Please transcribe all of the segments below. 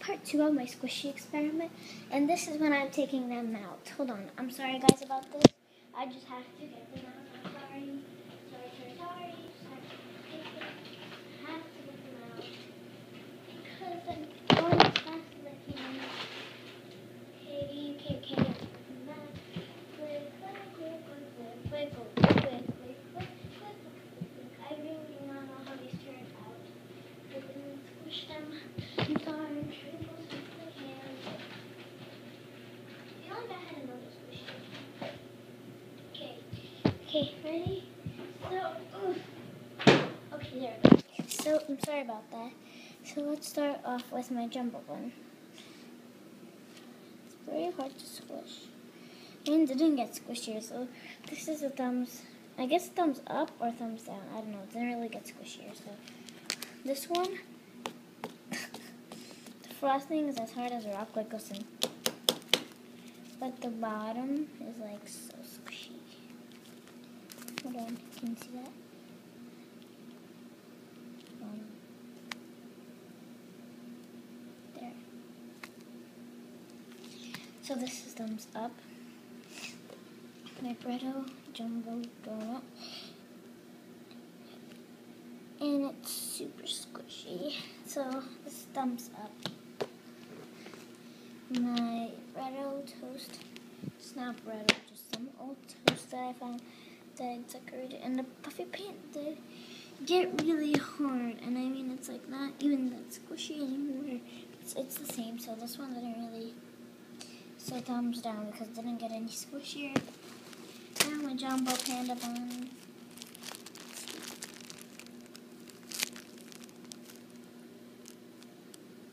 part 2 of my squishy experiment, and this is when I'm taking them out. Hold on, I'm sorry guys about this. I just have to get them out. I'm sorry. Sorry. I have to get them out because I'm going as fast as I can. Okay. I really do not know how these turn out. I didn't squish them. I'm sorry. I'm sure it goes with my hands. I feel like I had another squish. Okay, ready? Okay, there we go. So, I'm sorry about that. So, let's start off with my jumbo one. It's very hard to squish. And it didn't get squishier, so this is a thumbs, I guess thumbs up or thumbs down. I don't know. It didn't really get squishier, so this one, the frosting is as hard as a rock, like listen. But the bottom is like so squishy. Hold on, can you see that? There. So this is thumbs up. My Bretto Jumbo Donut. And it's super squishy. So this is thumbs up. My Bretto toast. It's not Bretto, just some old toast that I found that I decorated. And the puffy paint, they get really hard. And I mean, it's like not even that squishy anymore. It's the same. So this one didn't really. So thumbs down because it didn't get any squishier. Now my Jumbo Panda bun.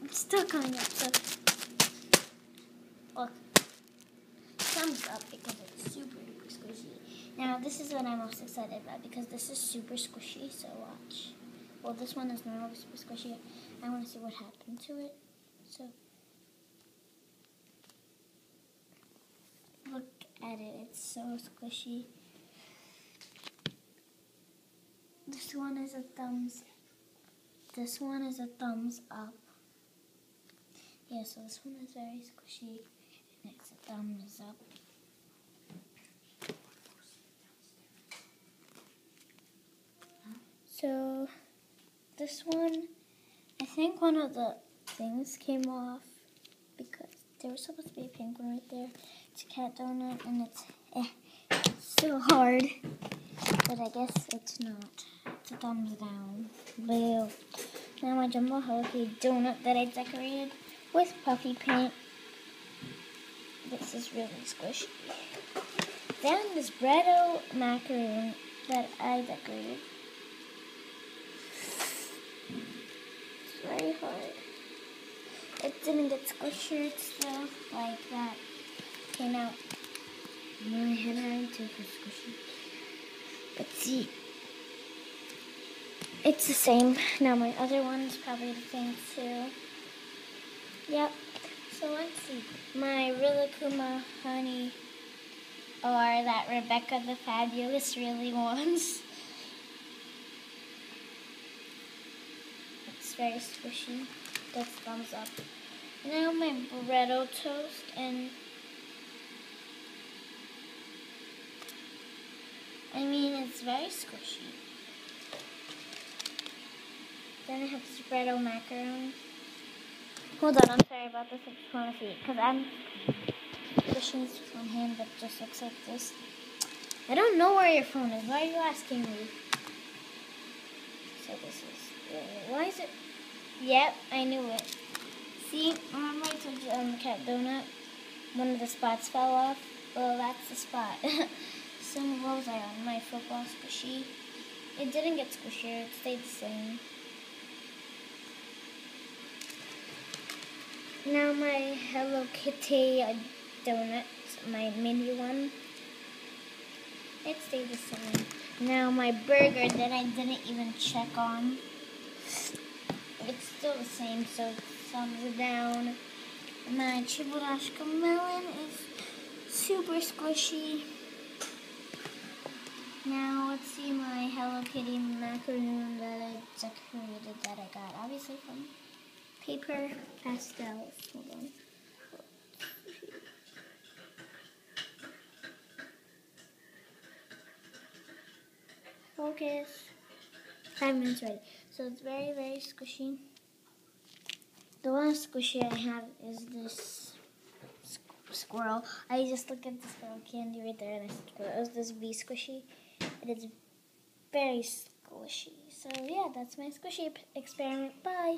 It's still coming up, so look. Thumbs up because it's super duper squishy. Now this is what I'm most excited about because this is super squishy, so watch. Well, this one is normally super squishy. I want to see what happened to it. So look at it, it's so squishy. This one is a thumbs up. Yeah, so this one is very squishy. And it's a thumbs up. So this one, I think one of the things came off because there was supposed to be a pink one right there. It's a cat donut and it's so hard, but I guess it's not. It's a thumbs down. Boo. Now my Jumbo Hello Kitty donut that I decorated with puffy paint. This is really squishy. Then this Bretto macaroon that I decorated. It's very hard. It didn't get squishier, it's still like that. Okay, now my head too for squishy. But see, it's the same. Now my other one's probably the same too. Yep. So let's see. My Rilakkuma honey, or that Rebecca the Fabulous really wants. It's very squishy. That's thumbs up. Now my Bretto toast, and I mean it's very squishy. Then I have this Bretto macaron. Hold on, I'm sorry about this. I just want to see it because I'm pushing this with one hand that just looks like this. I don't know where your phone is. Why are you asking me? So this is. Why is it? Yep, I knew it. See, remember I told you on the cat donut, one of the spots fell off? Well, that's the spot. Some gloves are on my football squishy. It didn't get squishier. It stayed the same. Now my Hello Kitty donut, my mini one, it stayed the same. Now my burger that I didn't even check on, it's still the same, so thumbs down. My Chibudashka melon is super squishy. Now let's see my Hello Kitty macaroon that I decorated that I got obviously from paper pastels. Hold on. Focus. 5 minutes ready. So it's very, very squishy. The last squishy I have is this squirrel. I just look at the squirrel candy right there, and I said squirrel. It was this V squishy. It is very squishy. So yeah, that's my squishy experiment. Bye.